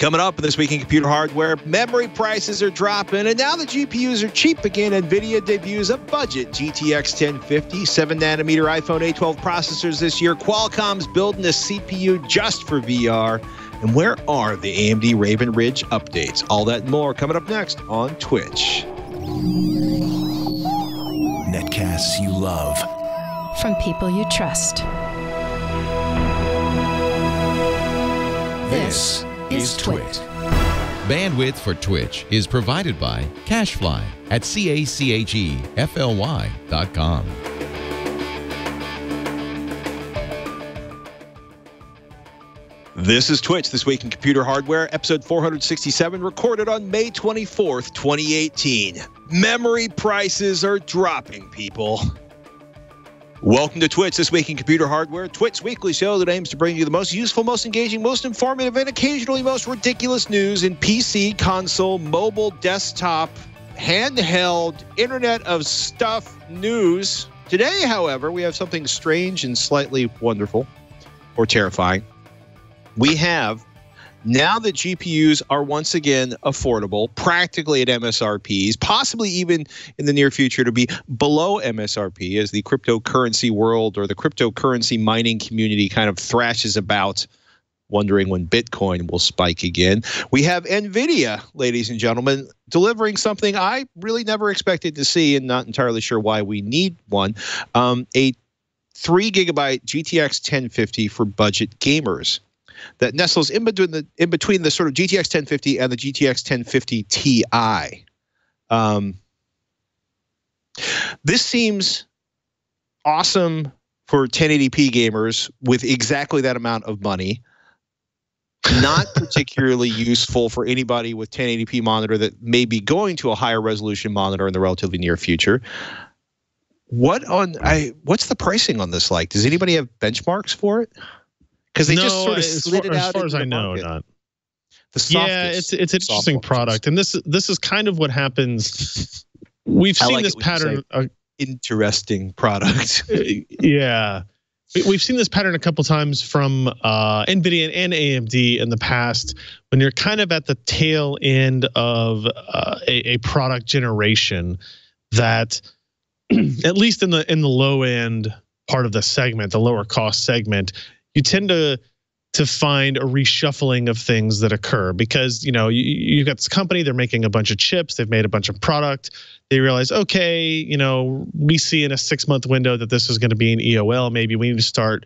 Coming up this week in computer hardware, memory prices are dropping, and now the GPUs are cheap again. Nvidia debuts a budget GTX 1050, 7-nanometer iPhone A12 processors this year. Qualcomm's building a CPU just for VR. And where are the AMD Raven Ridge updates? All that and more coming up next on TWiCH. Netcasts you love. From people you trust. This is TWiCH. Bandwidth for TWiCH is provided by CacheFly at CACHEFLY.com. This is TWiCH, This Week in Computer Hardware, episode 467, recorded on May 24th, 2018. Memory prices are dropping, people. Welcome to TWiCH, This Week in Computer Hardware, TWiCH's weekly show that aims to bring you the most useful, most engaging, most informative, and occasionally most ridiculous news in PC, console, mobile, desktop, handheld, Internet of Stuff news. Today, however, we have something strange and slightly wonderful, or terrifying. We have, now that GPUs are once again affordable, practically at MSRPs, possibly even in the near future to be below MSRP as the cryptocurrency world or the cryptocurrency mining community kind of thrashes about, wondering when Bitcoin will spike again. We have Nvidia, ladies and gentlemen, delivering something I really never expected to see, and not entirely sure why we need one, a 3GB GTX 1050 for budget gamers that nestles in between the sort of GTX 1050 and the GTX 1050 Ti. This seems awesome for 1080p gamers with exactly that amount of money. Not particularly useful for anybody with 1080p monitor that may be going to a higher resolution monitor in the relatively near future. What's the pricing on this like? Does anybody have benchmarks for it? Because they just sort of slid it out. As far as I know, not. Yeah, it's an interesting product, and this is kind of what happens. We've seen this pattern. Interesting product. Yeah, we've seen this pattern a couple times from Nvidia and AMD in the past, when you're kind of at the tail end of a product generation that, at least in the low end part of the segment, the lower cost segment, you tend to find a reshuffling of things that occur because, you know, you've got this company, they're making a bunch of chips, they've made a bunch of product. They realize, okay, you know, we see in a 6-month window that this is going to be an EOL. Maybe we need to start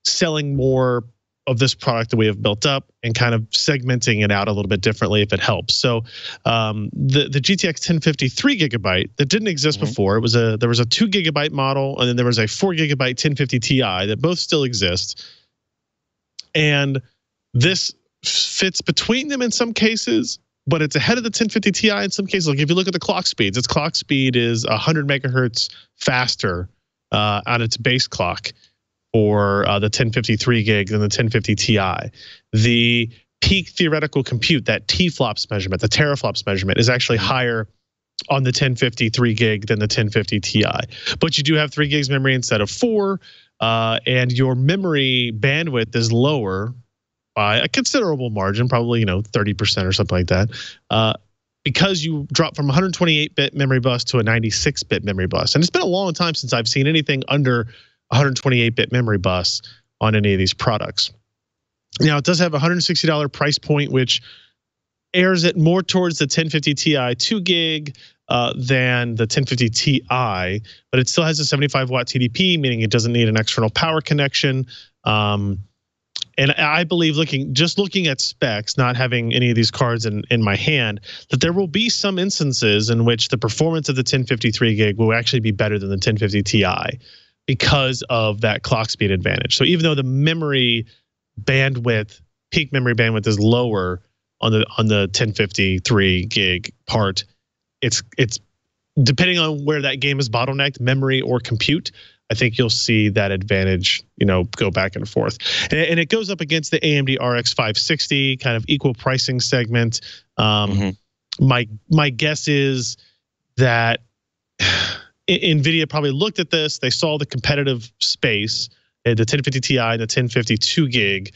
selling more of this product that we have built up and kind of segmenting it out a little bit differently if it helps. So the GTX 1050 3GB that didn't exist before, there was a 2GB model, and then there was a 4GB 1050 Ti that both still exist. And this fits between them in some cases, but it's ahead of the 1050 Ti in some cases. Like if you look at the clock speeds, its clock speed is 100 megahertz faster on its base clock for the 1053 gig than the 1050 Ti. The peak theoretical compute, that T-flops measurement, the teraflops measurement, is actually higher on the 1053 gig than the 1050 Ti. But you do have 3 gigs memory instead of 4, and your memory bandwidth is lower by a considerable margin, probably 30% or something like that, because you drop from 128-bit memory bus to a 96-bit memory bus. And it's been a long time since I've seen anything under 128-bit memory bus on any of these products. Now, it does have a $160 price point, which airs it more towards the 1050 Ti 2 gig than the 1050 Ti, but it still has a 75-watt TDP, meaning it doesn't need an external power connection. And I believe, looking at specs, not having any of these cards in my hand, that there will be some instances in which the performance of the 1053 gig will actually be better than the 1050 Ti because of that clock speed advantage. So even though the memory bandwidth, peak memory bandwidth, is lower on the 1053 gig part, it's depending on where that game is bottlenecked, memory or compute, I think you'll see that advantage, go back and forth. And it goes up against the AMD RX 560, kind of equal pricing segment. My guess is that Nvidia probably looked at this, they saw the competitive space, the 1050 Ti and the 1050 2 gig,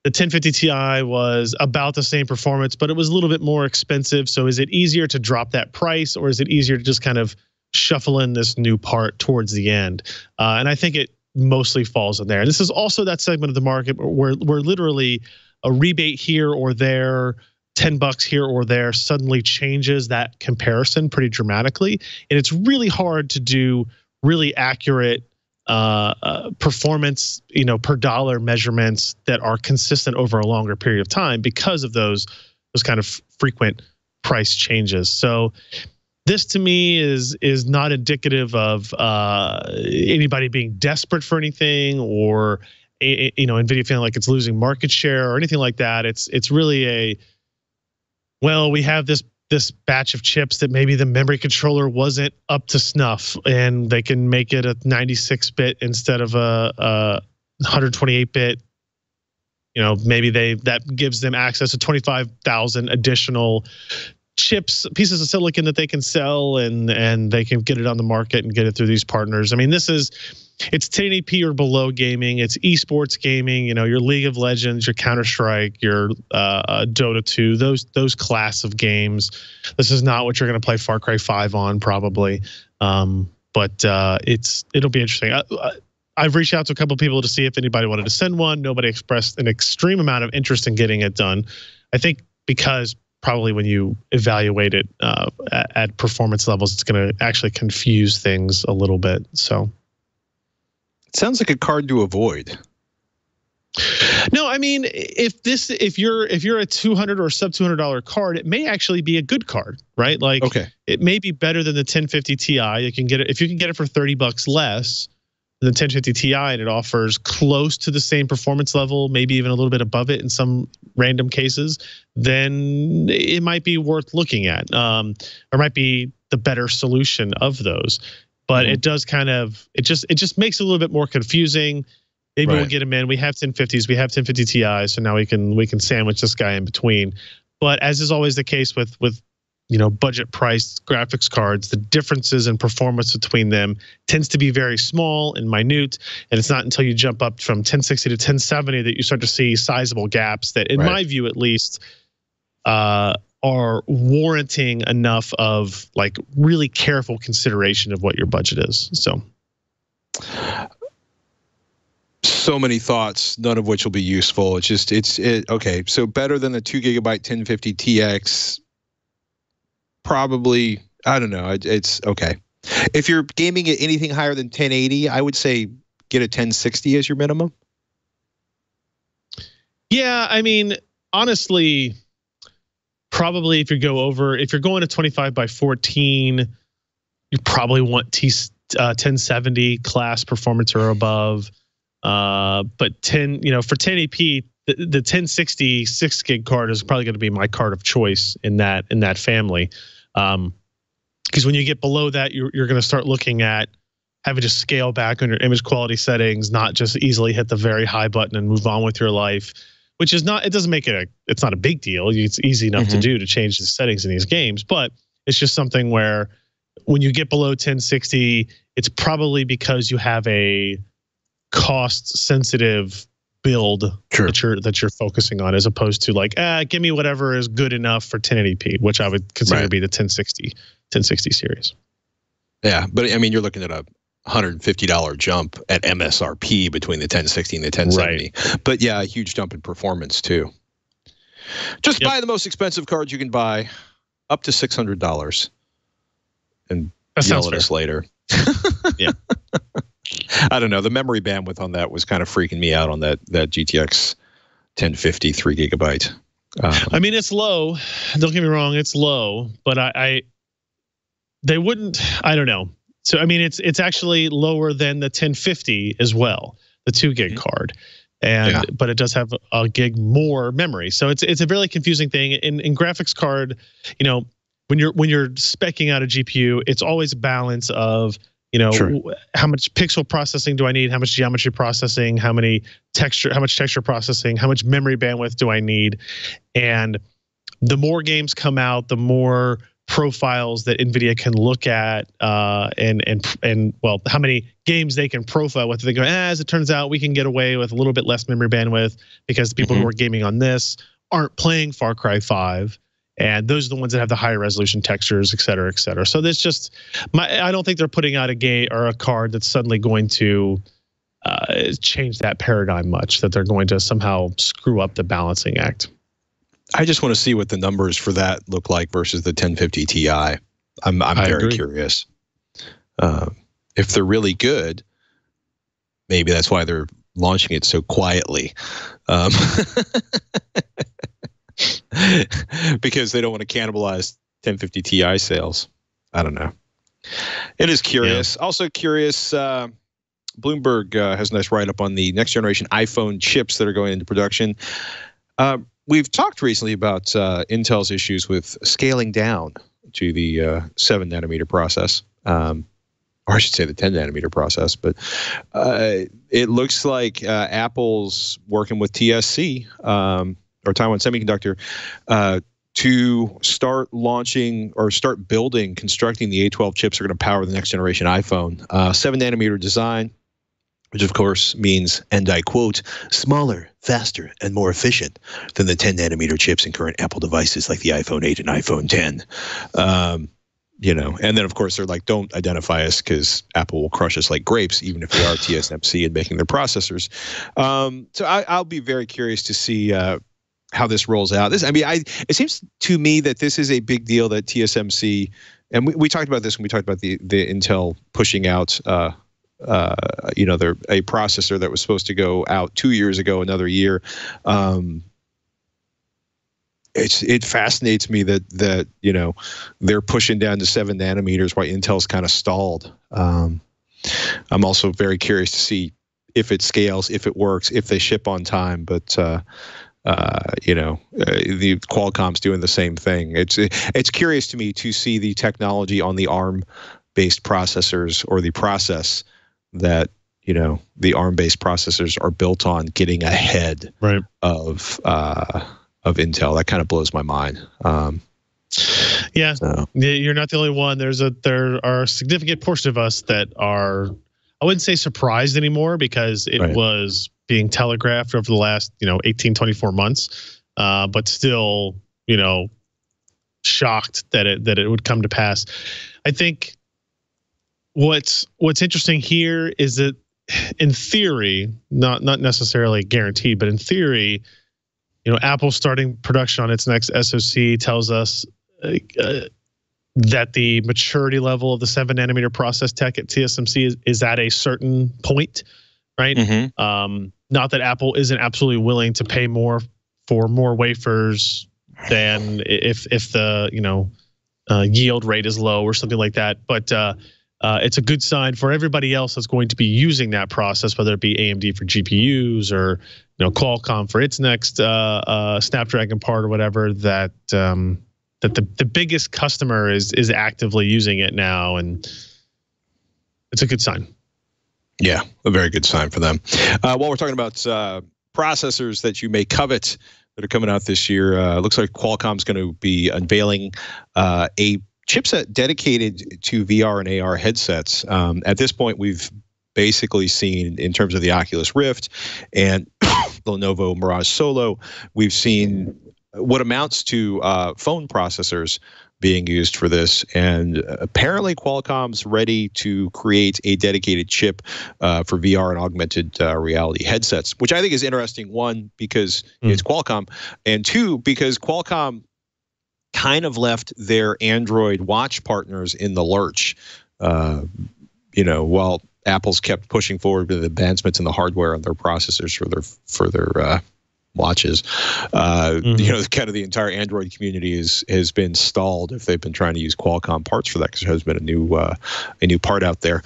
The 1050 Ti was about the same performance, but it was a little bit more expensive. So is it easier to drop that price, or is it easier to just kind of shuffle in this new part towards the end? And I think it mostly falls in there. This is also that segment of the market where literally a rebate here or there, $10 here or there, suddenly changes that comparison pretty dramatically. And it's really hard to do really accurate performance, per dollar measurements that are consistent over a longer period of time because of those kind of frequent price changes. So this to me is not indicative of anybody being desperate for anything, or Nvidia feeling like it's losing market share or anything like that. It's really we have this batch of chips that maybe the memory controller wasn't up to snuff, and they can make it a 96-bit instead of a 128-bit. Maybe that gives them access to 25,000 additional chips, pieces of silicon that they can sell, and they can get it on the market and get it through these partners. I mean, it's 1080p or below gaming. It's esports gaming. Your League of Legends, your Counter-Strike, your Dota 2, those class of games. This is not what you're going to play Far Cry 5 on, probably. But it'll be interesting. I've reached out to a couple of people to see if anybody wanted to send one. Nobody expressed an extreme amount of interest in getting it done. I think because probably when you evaluate it at performance levels, it's going to actually confuse things a little bit. So. It sounds like a card to avoid. No, I mean, if you're a $200 or sub $200 card, it may actually be a good card, right? Like, okay, it may be better than the 1050 Ti. You can get it if you can get it for $30 less than the 1050 Ti, and it offers close to the same performance level, maybe even a little bit above it in some random cases. Then it might be worth looking at, or might be the better solution of those. But it does it just makes it a little bit more confusing. Maybe we'll get them in. We have 1050s, we have 1050 Ti's, so now we can sandwich this guy in between. But as is always the case with budget priced graphics cards, the differences in performance between them tends to be very small and minute. And it's not until you jump up from 1060 to 1070 that you start to see sizable gaps that, in my view at least, are warranting enough of like really careful consideration of what your budget is. So many thoughts, none of which will be useful. Okay. So better than the 2 GB 1050 TX, probably, I don't know. It's okay. If you're gaming at anything higher than 1080, I would say get a 1060 as your minimum. Yeah. I mean, honestly, probably if you're going to 25 by 14, you probably want 1070 class performance or above. But for 1080p, the 1060 6 gig card is probably going to be my card of choice in that family. Because when you get below that, you're going to start looking at having to scale back on your image quality settings, not just easily hit the very high button and move on with your life. Which is not, it doesn't make it it's not a big deal. It's easy enough to do, to change the settings in these games, but it's just something where when you get below 1060, it's probably because you have a cost sensitive build that you're focusing on, as opposed to like, give me whatever is good enough for 1080p, which I would consider to be the 1060 series. Yeah, but I mean, you're looking at a $150 jump at MSRP between the 1060 and the 1070. But yeah, a huge jump in performance too. Just buy the most expensive cards you can buy, up to $600, and yell at us later. Yeah. I don't know. The memory bandwidth on that was kind of freaking me out on that GTX 1050 3 GB. I mean, it's low. Don't get me wrong, it's low, but they wouldn't. I don't know. So I mean, it's actually lower than the 1050 as well, the 2 gig card, but it does have a gig more memory. So it's a really confusing thing. In graphics card, when you're speccing out a GPU, it's always a balance of how much pixel processing do I need, how much geometry processing, how much texture processing, how much memory bandwidth do I need, and the more games come out, the more profiles that Nvidia can look at, and well, how many games they can profile with. They go, as it turns out, we can get away with a little bit less memory bandwidth because the people who are gaming on this aren't playing Far Cry 5. And those are the ones that have the higher resolution textures, et cetera, et cetera. So there's just, I don't think they're putting out a game or a card that's suddenly going to change that paradigm much, that they're going to somehow screw up the balancing act. I just want to see what the numbers for that look like versus the 1050 Ti. I'm very curious. If they're really good, maybe that's why they're launching it so quietly. Because they don't want to cannibalize 1050 Ti sales. I don't know. It is curious. Yeah. Also curious, Bloomberg has a nice write-up on the next generation iPhone chips that are going into production. We've talked recently about Intel's issues with scaling down to the 7 nanometer process, or I should say the 10 nanometer process. But it looks like Apple's working with TSC, or Taiwan Semiconductor, to start launching or start building, constructing the A12 chips that are going to power the next generation iPhone. 7 nanometer design, which of course means, and I quote, smaller, faster, and more efficient than the 10 nanometer chips in current Apple devices like the iPhone 8 and iPhone 10. You know, and then of course they're like, don't identify us because Apple will crush us like grapes, even if we are TSMC and making their processors. So I'll be very curious to see how this rolls out. It seems to me that this is a big deal that TSMC, and we talked about this when we talked about the Intel pushing out, a processor that was supposed to go out 2 years ago, another year. It fascinates me that they're pushing down to 7 nanometers while Intel's kind of stalled. I'm also very curious to see if it scales, if it works, if they ship on time. But the Qualcomm's doing the same thing. It's curious to me to see the technology on the ARM-based processors, or the process that the ARM-based processors are built on, getting ahead of Intel. That kind of blows my mind. Yeah, so. You're not the only one. There are a significant portion of us that are, I wouldn't say surprised anymore, because it was being telegraphed over the last 18, 24 months, but still shocked that it would come to pass. I think what's interesting here is that, in theory, not necessarily guaranteed, but in theory, Apple starting production on its next SoC tells us that the maturity level of the 7 nanometer process tech at TSMC is at a certain point, right? Mm-hmm. Not that Apple isn't absolutely willing to pay more for more wafers than if the yield rate is low or something like that, but it's a good sign for everybody else that's going to be using that process, whether it be AMD for GPUs or Qualcomm for its next Snapdragon part or whatever, that the biggest customer is actively using it now, and it's a good sign. Yeah, a very good sign for them. While we're talking about processors that you may covet that are coming out this year, looks like Qualcomm's going to be unveiling a chipset dedicated to VR and AR headsets. At this point, we've basically seen, in terms of the Oculus Rift and the Lenovo Mirage Solo, we've seen what amounts to phone processors being used for this. And apparently Qualcomm's ready to create a dedicated chip for VR and augmented reality headsets, which I think is interesting. One, because it's Qualcomm, and two, because Qualcomm kind of left their Android watch partners in the lurch, while Apple's kept pushing forward with advancements in the hardware on their processors for their watches. Kind of the entire Android community has been stalled if they've been trying to use Qualcomm parts for that, because there has been a new part out there.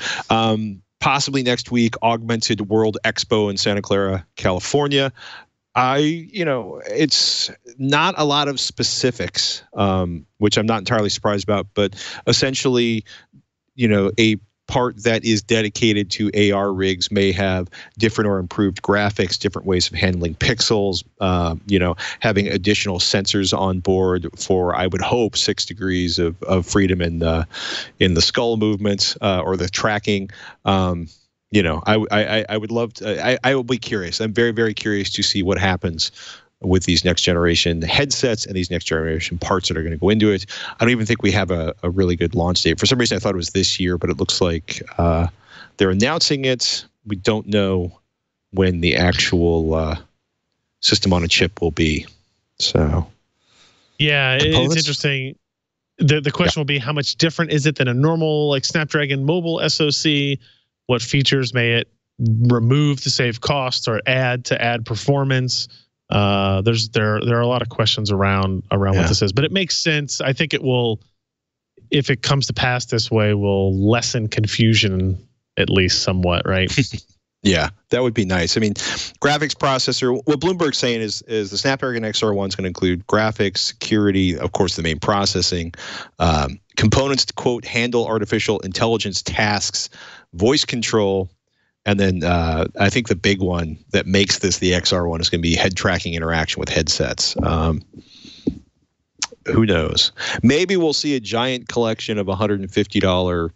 Possibly next week, Augmented World Expo in Santa Clara, California. It's not a lot of specifics, which I'm not entirely surprised about, but essentially, a part that is dedicated to AR rigs may have different or improved graphics, different ways of handling pixels, having additional sensors on board for, I would hope, 6 degrees of freedom in the skull movements or the tracking. I would love to. I will be curious. I'm very, very curious to see what happens with these next generation headsets and these next generation parts that are going to go into it. I don't even think we have a really good launch date. For some reason, I thought it was this year, but it looks like they're announcing it. We don't know when the actual system on a chip will be. So, yeah, it's interesting. The question will be, how much different is it than a normal like Snapdragon mobile SoC? What features may it remove to save costs or add to add performance? There are a lot of questions around what this is, but it makes sense. I think it will, if it comes to pass this way, will lessen confusion at least somewhat, right? Yeah, that would be nice. I mean, graphics processor, what Bloomberg's saying is the Snapdragon XR1 is going to include graphics, security, of course, the main processing, components to, quote, handle artificial intelligence tasks, voice control, and then I think the big one that makes this the XR1 is going to be head tracking interaction with headsets. Who knows? Maybe we'll see a giant collection of $150,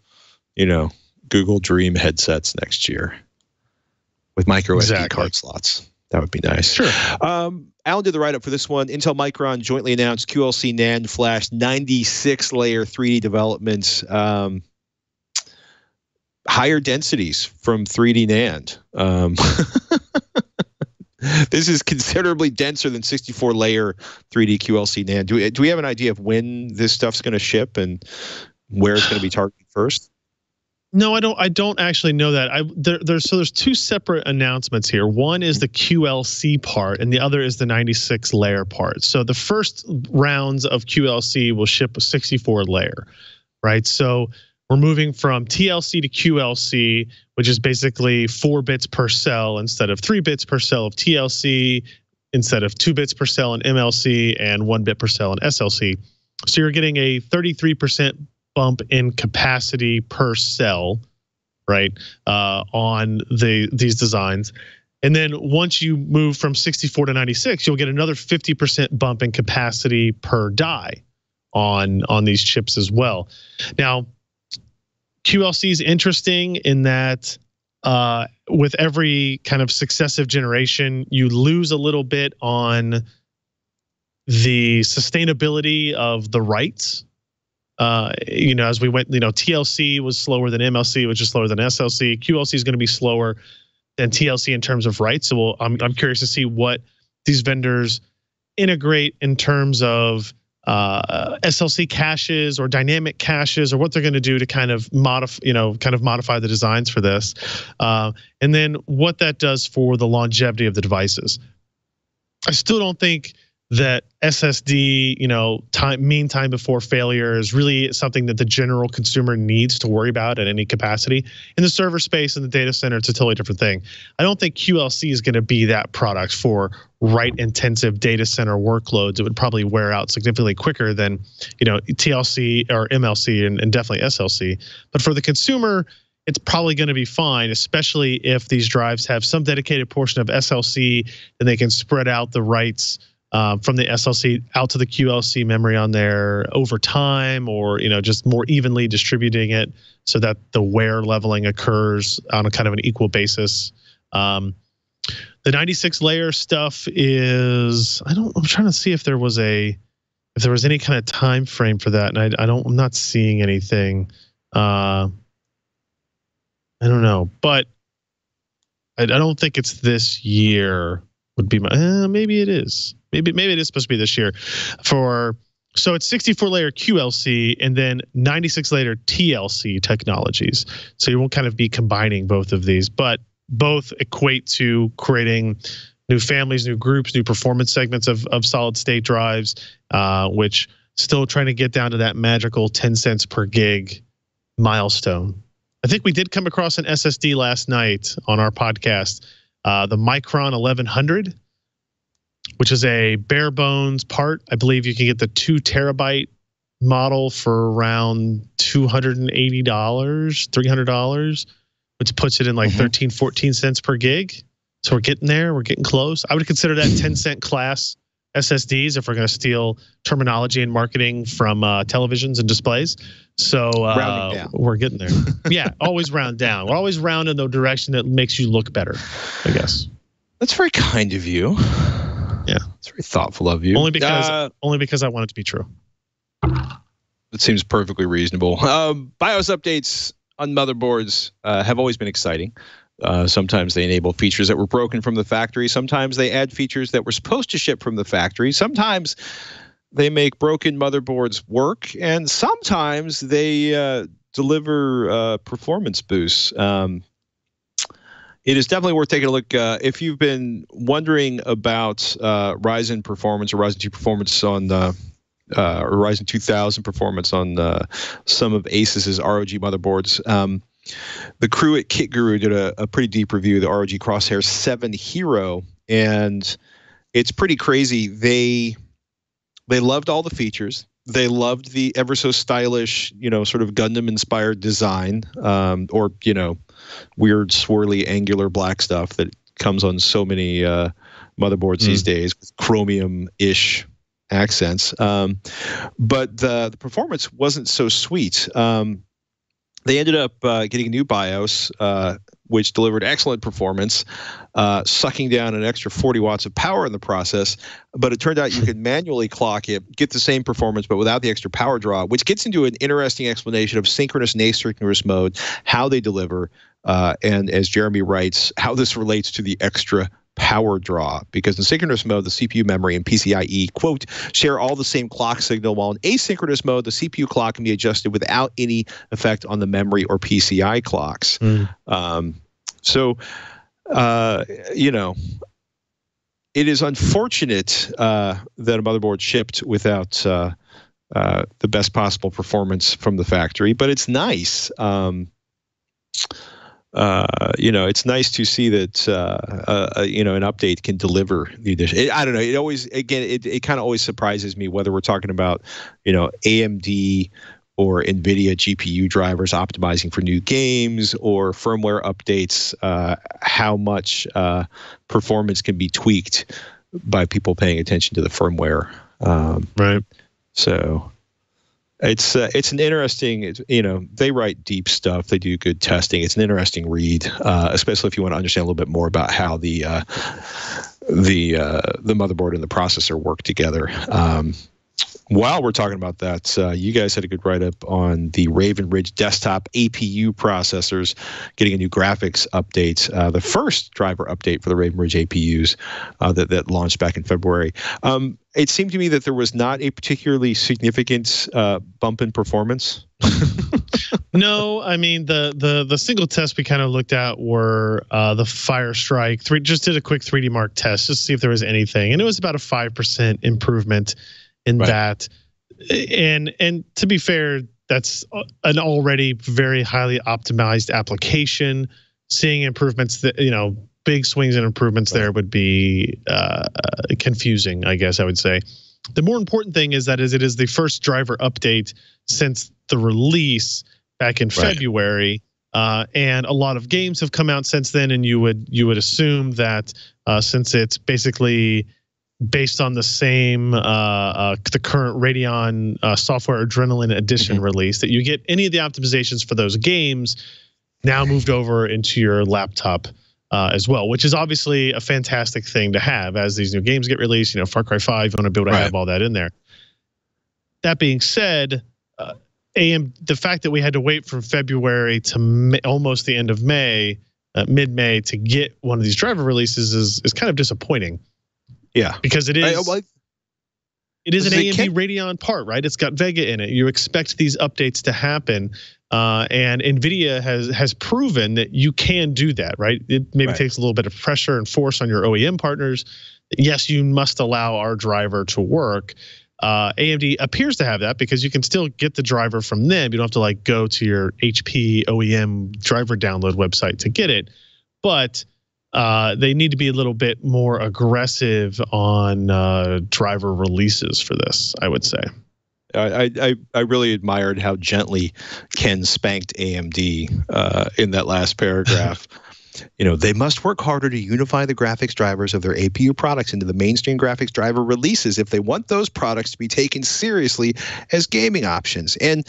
Google Dream headsets next year with micro SD card slots. That would be nice. Sure. Alan did the write-up for this one. Intel Micron jointly announced QLC NAND Flash 96-layer 3D developments. Higher densities from 3D NAND. This is considerably denser than 64-layer 3D QLC NAND. Do we have an idea of when this stuff's going to ship and where it's going to be targeted first? No, I don't actually know that. There's two separate announcements here. One is the QLC part, and the other is the 96-layer part. So the first rounds of QLC will ship a 64-layer, right? So we're moving from TLC to QLC, which is basically 4 bits per cell instead of 3 bits per cell of TLC, instead of 2 bits per cell in MLC and 1 bit per cell in SLC. So you're getting a 33% bump in capacity per cell, right, on these designs. And then once you move from 64 to 96, you'll get another 50% bump in capacity per die on these chips as well. Now, QLC is interesting in that with every kind of successive generation, you lose a little bit on the sustainability of the writes. As we went, TLC was slower than MLC, which is slower than SLC. QLC is going to be slower than TLC in terms of writes. So I'm curious to see what these vendors integrate in terms of SLC caches or dynamic caches, or what they're going to do to kind of modify the designs for this, and then what that does for the longevity of the devices. I still don't think that SSD, mean time before failure is really something that the general consumer needs to worry about at any capacity. In the server space and the data center, it's a totally different thing. I don't think QLC is going to be that product for write-intensive data center workloads. It would probably wear out significantly quicker than, TLC or MLC and definitely SLC. But for the consumer, it's probably going to be fine, especially if these drives have some dedicated portion of SLC, and they can spread out the writes from the SLC out to the QLC memory on there over time, or just more evenly distributing it so that the wear leveling occurs on a kind of an equal basis. The 96-layer stuff is I'm trying to see if there was any kind of time frame for that, and I'm not seeing anything. I don't know, but I don't think it's this year. Would be my maybe it is. Maybe it is supposed to be this year. So it's 64-layer QLC and then 96-layer TLC technologies. So you won't kind of be combining both of these, but both equate to creating new families, new groups, new performance segments of solid state drives, which still trying to get down to that magical 10 cents per gig milestone. I think we did come across an SSD last night on our podcast, the Micron 1100, which is a bare bones part. I believe you can get the 2 terabyte model for around $280, $300, which puts it in like 13, 14 cents per gig. So we're getting there. We're getting close. I would consider that 10-cent class SSDs if we're going to steal terminology and marketing from televisions and displays. So we're getting there. Yeah, always round down. We're always round in the direction that makes you look better, I guess. That's very kind of you. Yeah, it's very thoughtful of you. Only because I want it to be true. It seems perfectly reasonable. BIOS updates on motherboards have always been exciting. Sometimes they enable features that were broken from the factory. Sometimes they add features that were supposed to ship from the factory. Sometimes they make broken motherboards work, and sometimes they deliver performance boosts. It is definitely worth taking a look. If you've been wondering about Ryzen performance or Ryzen 2 performance on or Ryzen 2000 performance on some of Asus's ROG motherboards, the crew at Kit Guru did a pretty deep review of the ROG Crosshair 7 Hero, and it's pretty crazy. They loved all the features. They loved the ever so stylish, sort of Gundam-inspired design, or weird swirly angular black stuff that comes on so many motherboards these days with chromium-ish accents. But the performance wasn't so sweet. They ended up getting a new BIOS, which delivered excellent performance, sucking down an extra 40 watts of power in the process. But it turned out you could manually clock it, get the same performance, but without the extra power draw, which gets into an interesting explanation of synchronous and asynchronous mode, how they deliver, and as Jeremy writes, how this relates to the extra power draw, because in synchronous mode, the CPU memory and PCIe, quote, share all the same clock signal, while in asynchronous mode, the CPU clock can be adjusted without any effect on the memory or PCI clocks. It is unfortunate that a motherboard shipped without the best possible performance from the factory, but it's nice. It's nice to see that an update can deliver the addition. I don't know. It kind of always surprises me whether we're talking about AMD or Nvidia GPU drivers optimizing for new games or firmware updates. How much performance can be tweaked by people paying attention to the firmware. Right. So. It's an interesting, they write deep stuff. They do good testing. It's an interesting read, especially if you want to understand a little bit more about how the motherboard and the processor work together. While we're talking about that, you guys had a good write-up on the Raven Ridge desktop APU processors getting a new graphics update, the first driver update for the Raven Ridge APUs that launched back in February. It seemed to me that there was not a particularly significant bump in performance. No, I mean the single test we kind of looked at were the Firestrike. Just did a quick 3D Mark test just to see if there was anything, and it was about a 5% improvement in that. And to be fair, that's an already very highly optimized application. Seeing improvements that big swings and improvements there would be confusing, I guess I would say. The more important thing is that it is the first driver update since the release back in February, and a lot of games have come out since then. And you would assume that since it's basically based on the same the current Radeon software Adrenaline Edition release, that you get any of the optimizations for those games now moved over into your laptop as well, which is obviously a fantastic thing to have as these new games get released. Far Cry 5, you want to be able to have all that in there. That being said, the fact that we had to wait from February to almost the end of May, mid-May, to get one of these driver releases is kind of disappointing. Yeah, because it is an AMD Radeon part, right? It's got Vega in it. You expect these updates to happen, and Nvidia has proven that you can do that, right? It maybe takes a little bit of pressure and force on your OEM partners. Yes, you must allow our driver to work. AMD appears to have that because you can still get the driver from them. You don't have to go to your HP OEM driver download website to get it, but they need to be a little bit more aggressive on driver releases for this, I would say. I really admired how gently Ken spanked AMD in that last paragraph. They must work harder to unify the graphics drivers of their APU products into the mainstream graphics driver releases if they want those products to be taken seriously as gaming options. And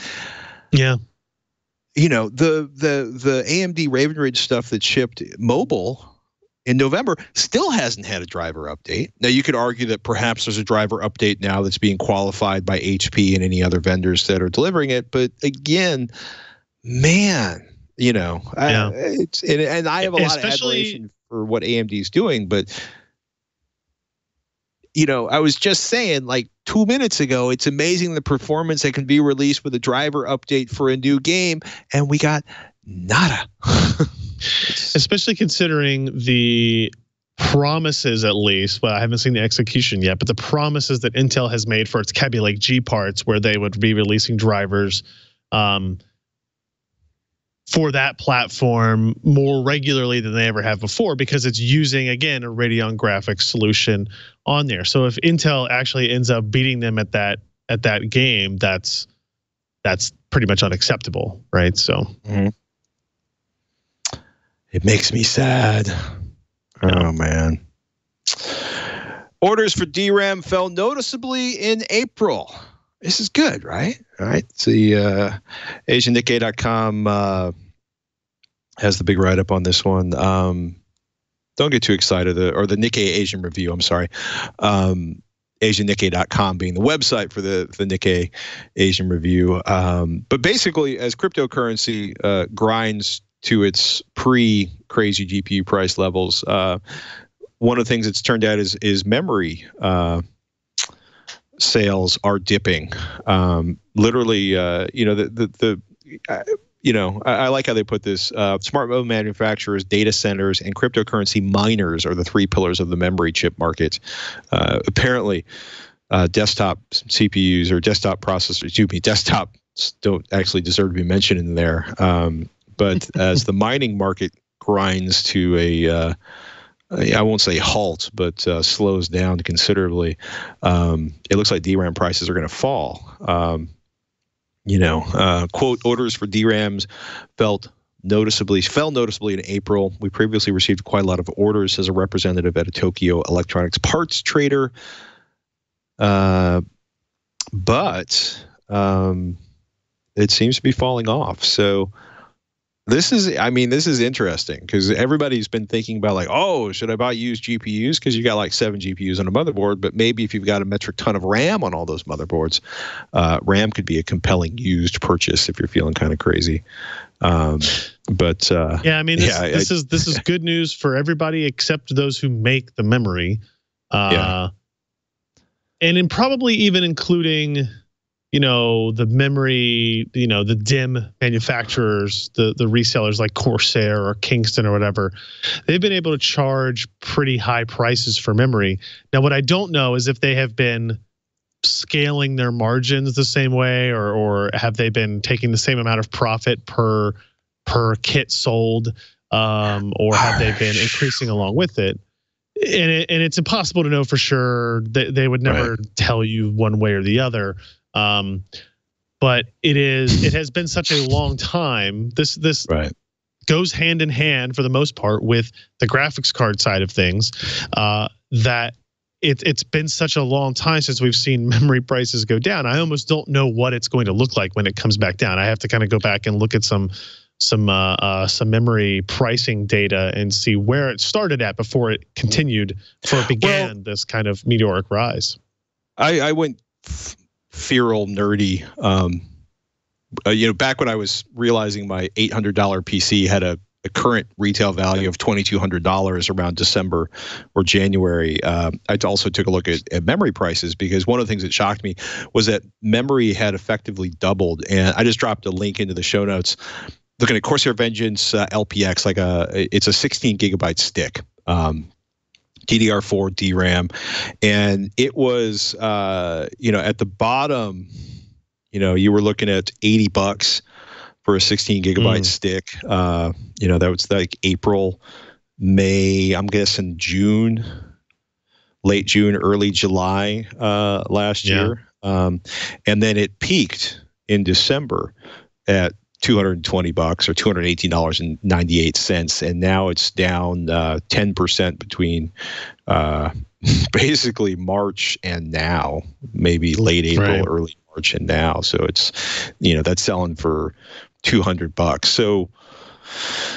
yeah, the AMD Raven Ridge stuff that shipped mobile in November still hasn't had a driver update. Now, you could argue that perhaps there's a driver update now that's being qualified by HP and any other vendors that are delivering it. But again, man, and I have a lot of admiration for what AMD is doing. But, I was just saying like 2 minutes ago, it's amazing the performance that can be released with a driver update for a new game. And we got nada. Especially considering the promises, at least, well, I haven't seen the execution yet, but the promises that Intel has made for its Kaby Lake G parts, where they would be releasing drivers for that platform more regularly than they ever have before, because it's using, again, a Radeon graphics solution on there. So if Intel actually ends up beating them at that game, that's pretty much unacceptable, right? So. Mm-hmm. It makes me sad. Oh, man. Orders for DRAM fell noticeably in April. This is good, right? All right. So the AsianNikkei.com has the big write-up on this one. Don't get too excited. Or the Nikkei Asian Review, I'm sorry. AsianNikkei.com being the website for the Nikkei Asian Review. But basically, as cryptocurrency grinds to its pre-crazy GPU price levels, one of the things that's turned out is memory sales are dipping. Literally, I like how they put this. Smartphone manufacturers, data centers, and cryptocurrency miners are the three pillars of the memory chip market. Apparently, desktop CPUs or desktop processors, desktops don't actually deserve to be mentioned in there. But as the mining market grinds to I won't say halt, but slows down considerably, it looks like DRAM prices are going to fall. Quote, orders for DRAMs fell noticeably in April. We previously received quite a lot of orders, as a representative at a Tokyo electronics parts trader. But it seems to be falling off. So this is interesting, because everybody's been thinking about like, oh, should I buy used GPUs? Because you got like 7 GPUs on a motherboard, but maybe if you've got a metric ton of RAM on all those motherboards, RAM could be a compelling used purchase if you're feeling kind of crazy. This is good news for everybody except those who make the memory, and probably even including, the memory, the DIMM manufacturers, the resellers like Corsair or Kingston or whatever. They've been able to charge pretty high prices for memory. Now, what I don't know is if they have been scaling their margins the same way, or have they been taking the same amount of profit per kit sold, or have they been increasing along with it? And it's impossible to know for sure. They would never tell you one way or the other. But it has been such a long time. This goes hand in hand for the most part with the graphics card side of things, that it's been such a long time since we've seen memory prices go down. I almost don't know what it's going to look like when it comes back down. I have to kind of go back and look at some memory pricing data and see where it started at before it continued, before it began this kind of meteoric rise. I went feral nerdy. Back when I was realizing my $800 PC had a current retail value of $2,200 around December or January, I also took a look at memory prices, because one of the things that shocked me was that memory had effectively doubled. And I just dropped a link into the show notes. Looking at Corsair Vengeance LPX, it's a 16 gigabyte stick. DDR4 DRAM, and it was at the bottom, you were looking at $80 for a 16 gigabyte stick. That was like April, May, I'm guessing June, late June, early July last year. And then it peaked in December at $220 or $218.98, and now it's down 10% between basically March and now, maybe late April, early March and now. So it's, that's selling for $200. So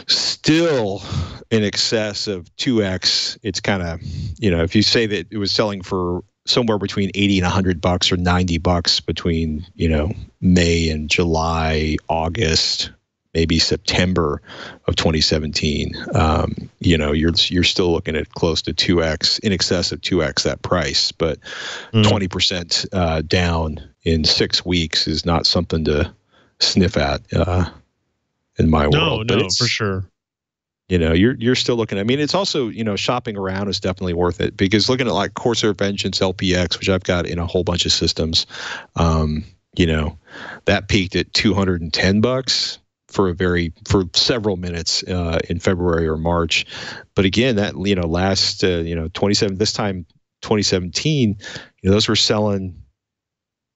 still in excess of 2x. It's kind of, if you say that it was selling for somewhere between $80 and $100 or $90 between, May and July, August, maybe September of 2017, you're still looking at close to 2x, in excess of 2x that price, but 20% down in 6 weeks is not something to sniff at in my world. No, for sure. You're still looking. I mean, it's also, shopping around is definitely worth it, because looking at like Corsair Vengeance LPX, which I've got in a whole bunch of systems, that peaked at $210 for several minutes in February or March. But again, that last 2017, those were selling.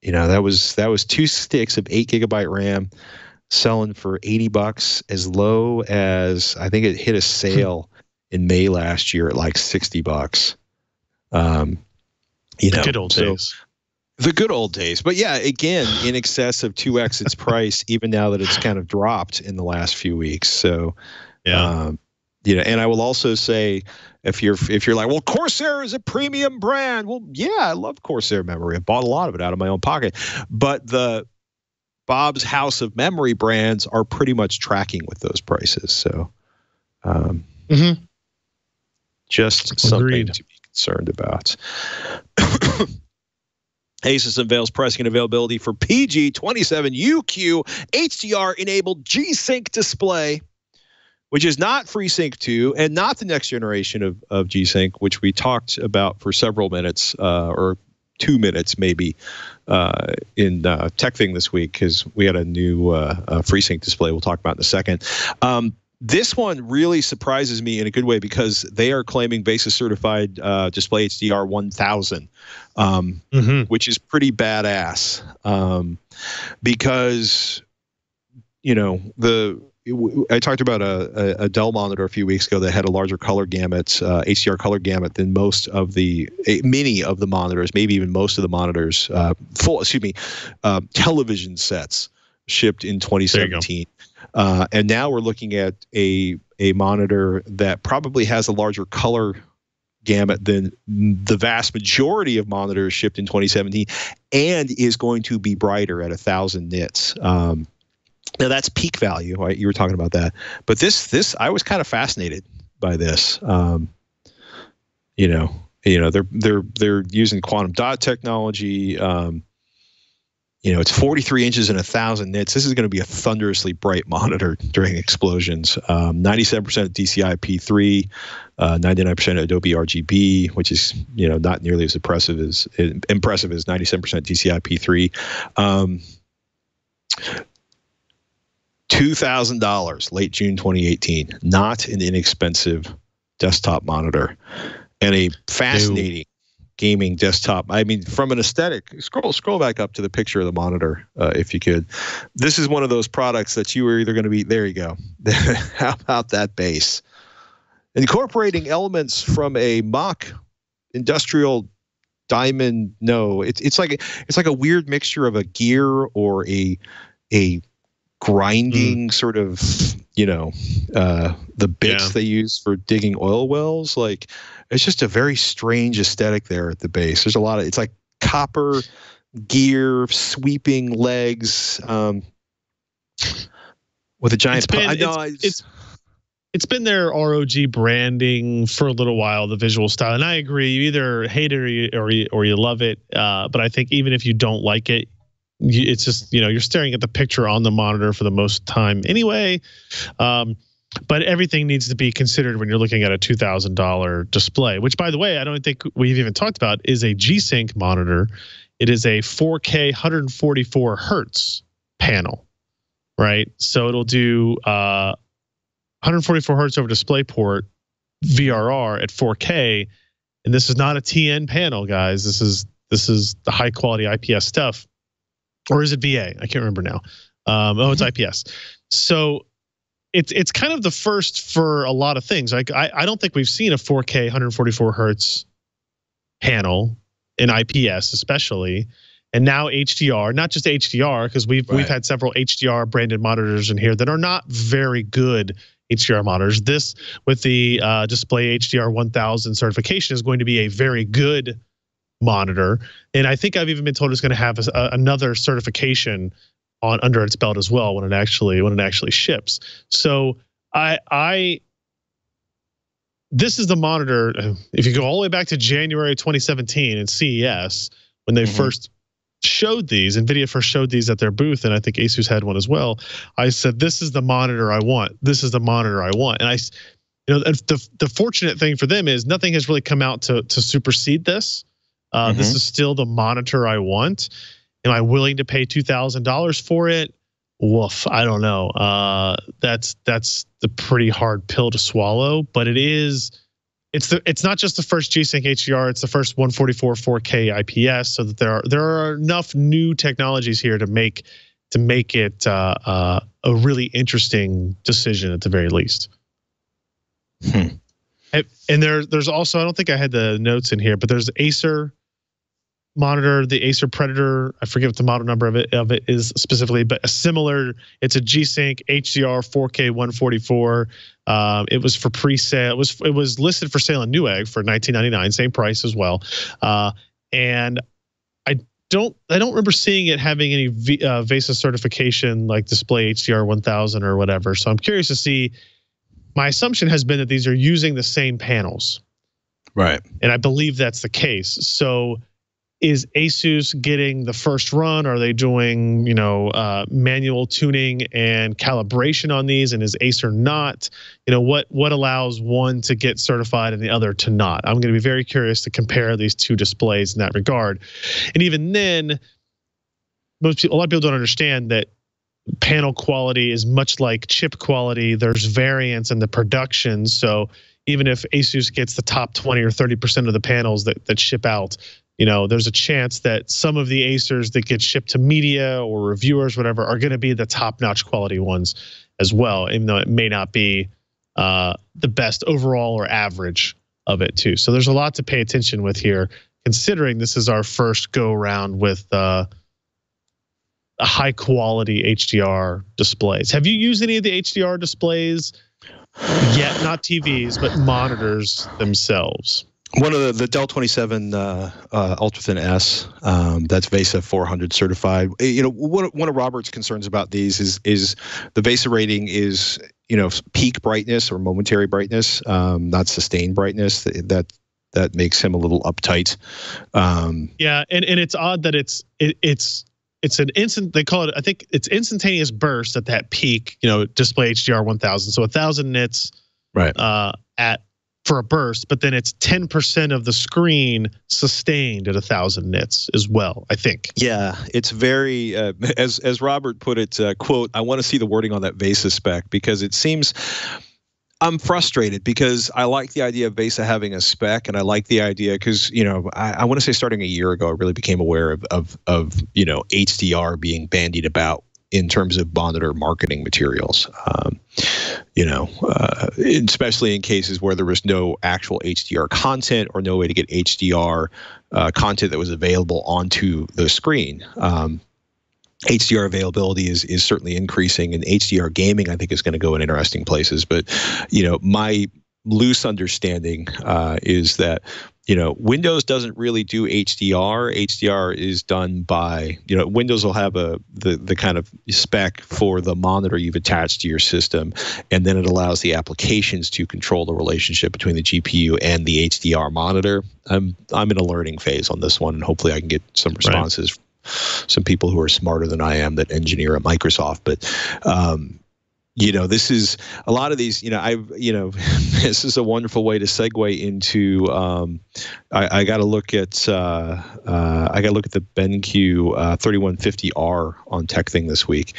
That was 2 sticks of 8 GB RAM. Selling for $80, as low as, I think it hit a sale in May last year at like $60. The good old days. The good old days. But yeah, again, in excess of 2x its price, even now that it's kind of dropped in the last few weeks. So, and I will also say, if you're like, well, Corsair is a premium brand. Well, yeah, I love Corsair memory. I bought a lot of it out of my own pocket. But the Bob's House of Memory brands are pretty much tracking with those prices. So just something to be concerned about. Asus unveils pricing and availability for PG27UQ HDR-enabled G-Sync display, which is not FreeSync 2 and not the next generation of G-Sync, which we talked about for several minutes or 2 minutes maybe in Tech Thing this week, because we had a new FreeSync display we'll talk about in a second. This one really surprises me in a good way, because they are claiming BASIS certified display HDR 1000, which is pretty badass, because I talked about a Dell monitor a few weeks ago that had a larger color gamut, HDR color gamut, than many of the monitors, maybe even most of the monitors, television sets shipped in 2017. And now we're looking at a monitor that probably has a larger color gamut than the vast majority of monitors shipped in 2017, and is going to be brighter at 1,000 nits. Now that's peak value, right? You were talking about that, but this I was kind of fascinated by this. They're using quantum dot technology. It's 43 inches and 1,000 nits. This is going to be a thunderously bright monitor during explosions. 97% DCI-P3, 99% Adobe RGB, which is not nearly as impressive as 97% DCI-P3. $2,000 late June 2018. Not an inexpensive desktop monitor, and a fascinating gaming desktop. I mean, from an aesthetic, scroll back up to the picture of the monitor, if you could. This is one of those products that you were either going to be, there you go. How about that base? Incorporating elements from a mock industrial diamond. No, it's like a weird mixture of a gear or a grinding sort of, the bits they use for digging oil wells. Like, it's just a very strange aesthetic there at the base. There's a lot of, it's like copper gear, sweeping legs, with a giant. It's been their ROG branding for a little while, the visual style, and I agree. You either hate it or you love it. But I think even if you don't like it, it's just, you're staring at the picture on the monitor for the most time anyway. But everything needs to be considered when you're looking at a $2,000 display, which, by the way, I don't think we've even talked about, is a G-Sync monitor. It is a 4K 144 hertz panel, right? So it'll do 144 hertz over DisplayPort VRR at 4K. And this is not a TN panel, guys. This is This is the high quality IPS stuff, or is it VA? I can't remember now. It's IPS. So it's kind of the first for a lot of things. Like I don't think we've seen a 4K 144 hertz panel in IPS, especially, and now HDR. Not just HDR, because we've had several HDR branded monitors in here that are not very good HDR monitors. This, with the Display HDR 1000 certification, is going to be a very good monitor, and I think I've even been told it's going to have another certification on under its belt as well when it actually ships. So this is the monitor. If you go all the way back to January 2017 in CES, when they first showed these, Nvidia first showed these at their booth, and I think Asus had one as well. I said, "This is the monitor I want. This is the monitor I want." And the fortunate thing for them is nothing has really come out to supersede this. This is still the monitor I want. Am I willing to pay $2,000 for it? Woof, I don't know. That's the pretty hard pill to swallow. But it's not just the first G-Sync HDR. It's the first 144 4K IPS. So that there are enough new technologies here to make it a really interesting decision at the very least. And there's also, I don't think I had the notes in here, but there's the Acer monitor, the Acer Predator. I forget what the model number of it is specifically, but a similar. It's a G-Sync HDR 4K 144. It was for pre-sale. It was listed for sale in Newegg for $19.99, same price as well. And I don't remember seeing it having any VESA certification like Display HDR 1000 or whatever. So I'm curious to see. My assumption has been that these are using the same panels, right? And I believe that's the case. So, is Asus getting the first run? Are they doing, manual tuning and calibration on these? And is Acer not? What allows one to get certified and the other to not? I'm going to be very curious to compare these two displays in that regard. And even then, a lot of people don't understand that panel quality is much like chip quality. There's variance in the production. So even if Asus gets the top 20 or 30% of the panels that ship out, there's a chance that some of the Acers that get shipped to media or reviewers, whatever, are going to be the top-notch quality ones as well, even though it may not be the best overall or average of it too. So there's a lot to pay attention with here, considering this is our first go-around with a high-quality HDR displays. Have you used any of the HDR displays yet? Not TVs, but monitors themselves. One of the Dell 27 Ultrathin S, that's VESA 400 certified. One of Robert's concerns about these is the VESA rating is peak brightness or momentary brightness, not sustained brightness. That makes him a little uptight. Yeah, and it's odd that it's an instant. They call it. I think it's instantaneous burst at that peak. Display HDR 1000, so 1000 nits. Right. For a burst, but then it's 10% of the screen sustained at 1000 nits as well, I think. Yeah, it's very, as Robert put it, quote, I want to see the wording on that VESA spec, because it seems, I'm frustrated because I like the idea of VESA having a spec, and I like the idea because, I want to say starting a year ago, I really became aware of HDR being bandied about in terms of monitor marketing materials, especially in cases where there was no actual HDR content or no way to get HDR content that was available onto the screen. HDR availability is certainly increasing, and HDR gaming, I think, is going to go in interesting places. But, my loose understanding is that Windows doesn't really do HDR. HDR is done by, Windows will have the kind of spec for the monitor you've attached to your system, and then it allows the applications to control the relationship between the GPU and the HDR monitor. I'm in a learning phase on this one, and hopefully I can get some responses from some people who are smarter than I am that engineer at Microsoft. But this is a lot of these, this is a wonderful way to segue into, I got to look at the BenQ 3150R on TechThing this week.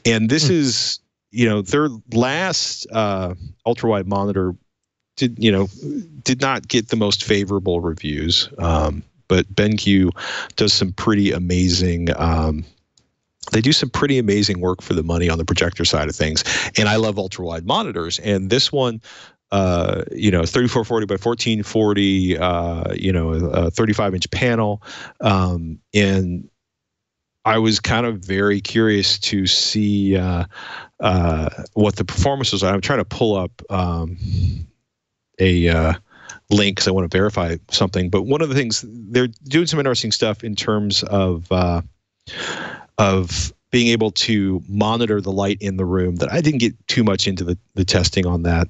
And this is, their last ultra wide monitor did not get the most favorable reviews. but BenQ does some pretty amazing. They do some pretty amazing work for the money on the projector side of things, and I love ultra wide monitors. And this one, 3440 by 1440, a 35-inch panel, and I was kind of very curious to see what the performance was. I'm trying to pull up a link because I want to verify something. But one of the things, they're doing some interesting stuff in terms of being able to monitor the light in the room. That I didn't get too much into the testing on that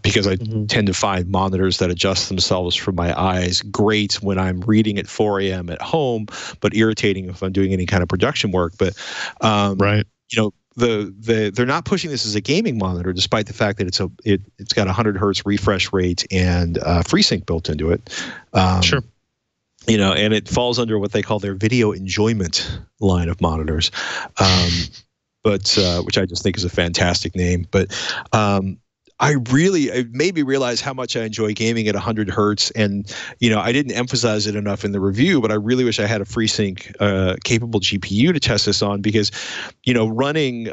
because I tend to find monitors that adjust themselves for my eyes great when I'm reading at 4 a.m. at home, but irritating if I'm doing any kind of production work. But right, they're not pushing this as a gaming monitor, despite the fact that it's got 100 hertz refresh rate and FreeSync built into it. Sure. And it falls under what they call their video enjoyment line of monitors, but which I just think is a fantastic name. But it made me realize how much I enjoy gaming at 100 hertz. And, I didn't emphasize it enough in the review, but I really wish I had a FreeSync capable GPU to test this on, because, running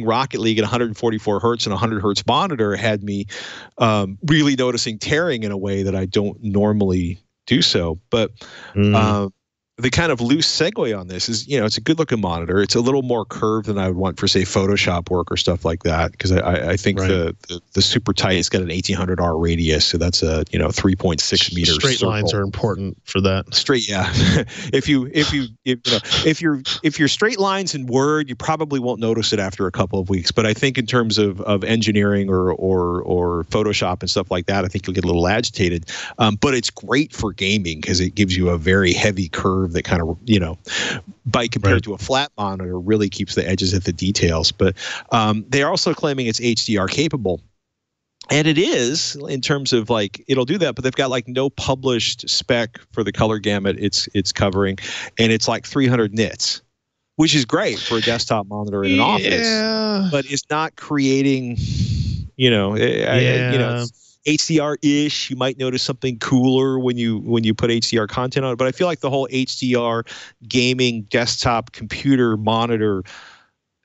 Rocket League at 144 hertz and 100 hertz monitor had me really noticing tearing in a way that I don't normally do so. But the kind of loose segue on this is, it's a good looking monitor. It's a little more curved than I would want for, say, Photoshop work or stuff like that, because I think the super tight, it's got an 1800R radius, so that's a 3.6 meters. Straight circle. lines are important for that. Straight, yeah. if you're straight lines in Word, you probably won't notice it after a couple of weeks. But I think in terms of engineering or Photoshop and stuff like that, I think you'll get a little agitated. But it's great for gaming because it gives you a very heavy curve that kind of, by compared to a flat monitor, really keeps the edges at the details. But they are also claiming it's HDR capable. And it is, in terms of it'll do that, but they've got no published spec for the color gamut it's covering, and it's 300 nits, which is great for a desktop monitor in an office, but it's not creating, HDR-ish. You might notice something cooler when you put HDR content on it, but I feel like the whole HDR gaming desktop computer monitor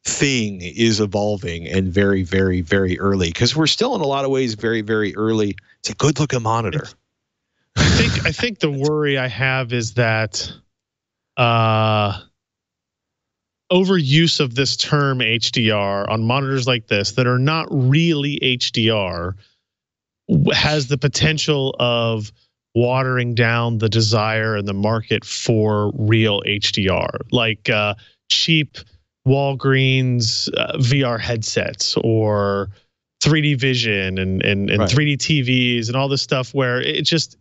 thing is evolving and very, very, very early, because we're still in a lot of ways very, very early. It's a good looking monitor. I think the worry I have is that overuse of this term HDR on monitors like this that are not really HDR has the potential of watering down the desire and the market for real HDR, like cheap Walgreens VR headsets or 3D vision and 3D TVs and all this stuff, where it just,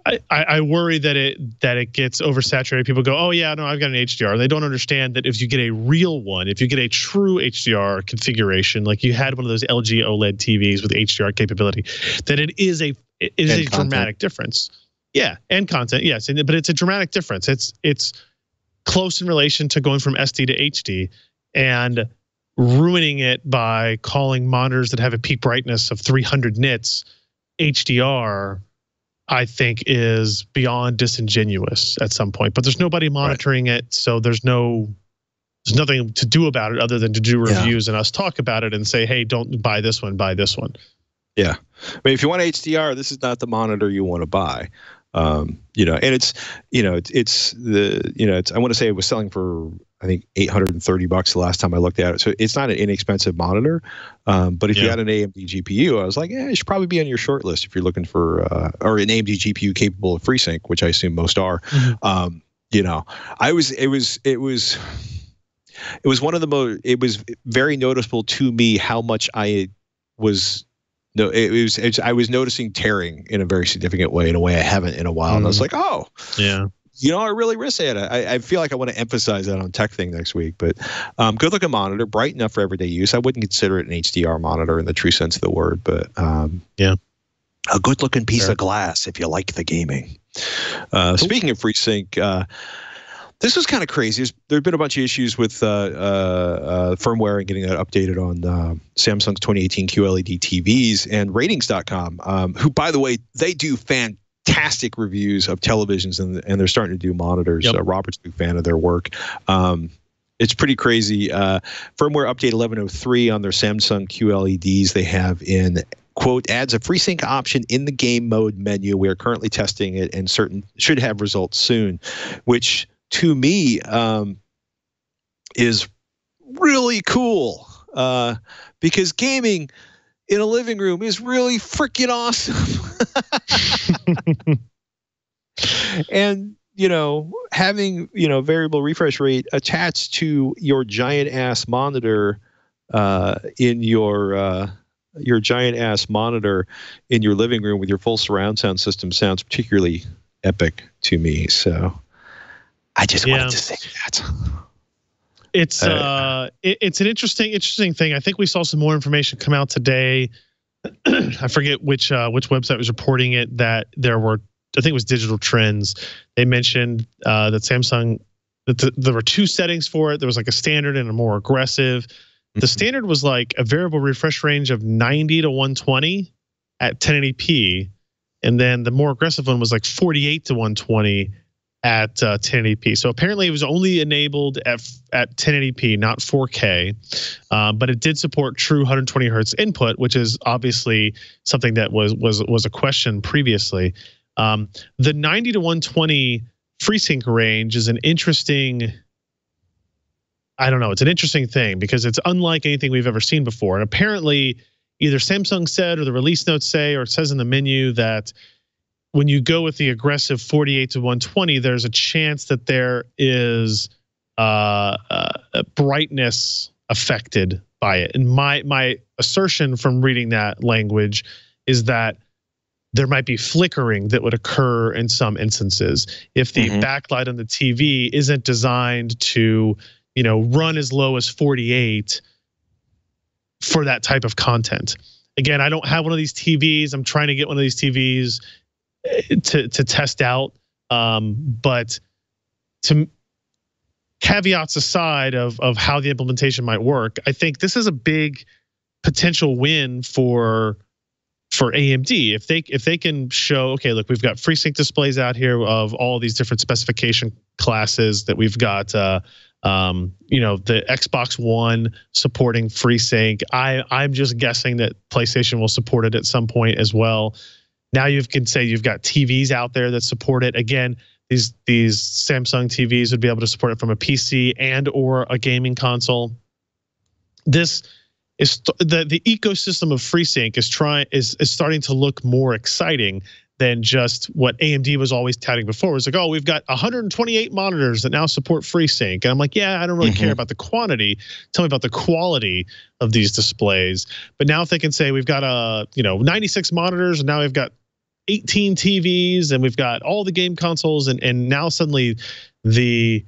I worry that it gets oversaturated. People go, oh yeah, no, I've got an HDR. They don't understand that if you get a real one, if you get a true HDR configuration, like you had one of those LG OLED TVs with HDR capability, that it is a dramatic difference. Yeah, and content, yes, but it's a dramatic difference. It's close in relation to going from SD to HD, and ruining it by calling monitors that have a peak brightness of 300 nits HDR, I think, is beyond disingenuous at some point. But there's nobody monitoring it, so there's nothing to do about it other than to do reviews and us talk about it and say, hey, don't buy this one, buy this one. Yeah. I mean, if you want HDR, this is not the monitor you want to buy. And it's I want to say it was selling for, I think, $830 the last time I looked at it. So it's not an inexpensive monitor. But if you had an AMD GPU, I was like, it should probably be on your short list if you're looking for, or an AMD GPU capable of FreeSync, which I assume most are. It was one of the most, it was very noticeable to me how much I was noticing tearing in a very significant way, in a way I haven't in a while. And I was like, oh, yeah. I really risk it. I feel like I want to emphasize that on Tech Thing next week. But good looking monitor, bright enough for everyday use. I wouldn't consider it an HDR monitor in the true sense of the word, but a good looking piece of glass if you like the gaming. Speaking of FreeSync, this was kind of crazy. There's been a bunch of issues with firmware and getting that updated on Samsung's 2018 QLED TVs, and Ratings.com, who, by the way, they do fantastic fantastic reviews of televisions, and they're starting to do monitors. Yep. Robert's a big fan of their work. It's pretty crazy. Firmware update 1103 on their Samsung QLEDs they have in, quote, adds a FreeSync option in the game mode menu. We are currently testing it and should have results soon, which to me is really cool because gaming in a living room is really freaking awesome. And having variable refresh rate attached to your giant ass monitor in your giant ass monitor in your living room with your full surround sound system sounds particularly epic to me. So I just wanted to say that. It's an interesting thing. I think we saw some more information come out today. I forget which website was reporting it, that there were, I think it was Digital Trends. They mentioned that Samsung, there were two settings for it. There was like a standard and a more aggressive. The standard was like a variable refresh range of 90 to 120 at 1080p, and then the more aggressive one was like 48 to 120 at 1080p. So apparently it was only enabled at 1080p, not 4K, but it did support true 120 hertz input, which is obviously something that was a question previously. The 90 to 120 FreeSync range is an interesting, I don't know, it's an interesting thing because it's unlike anything we've ever seen before. And apparently either Samsung said or the release notes say, or it says in the menu, that when you go with the aggressive 48 to 120, there's a chance that there is brightness affected by it. And my assertion from reading that language is that there might be flickering that would occur in some instances if the backlight on the TV isn't designed to, run as low as 48 for that type of content. Again, I don't have one of these TVs. I'm trying to get one of these TVs to test out. But to caveats aside of how the implementation might work, I think this is a big potential win for AMD. If they can show, okay, look, we've got FreeSync displays out here of all these different specification classes that we've got, the Xbox One supporting FreeSync. I'm just guessing that PlayStation will support it at some point as well. Now you can say you've got TVs out there that support it. Again, these Samsung TVs would be able to support it from a PC and or a gaming console. This is the ecosystem of FreeSync is starting to look more exciting than just what AMD was always touting before. It was like, oh, we've got 128 monitors that now support FreeSync. And I'm like, yeah, I don't really care about the quantity. Tell me about the quality of these displays. But now if they can say we've got 96 monitors, and now we've got 18 TVs, and we've got all the game consoles, and now suddenly the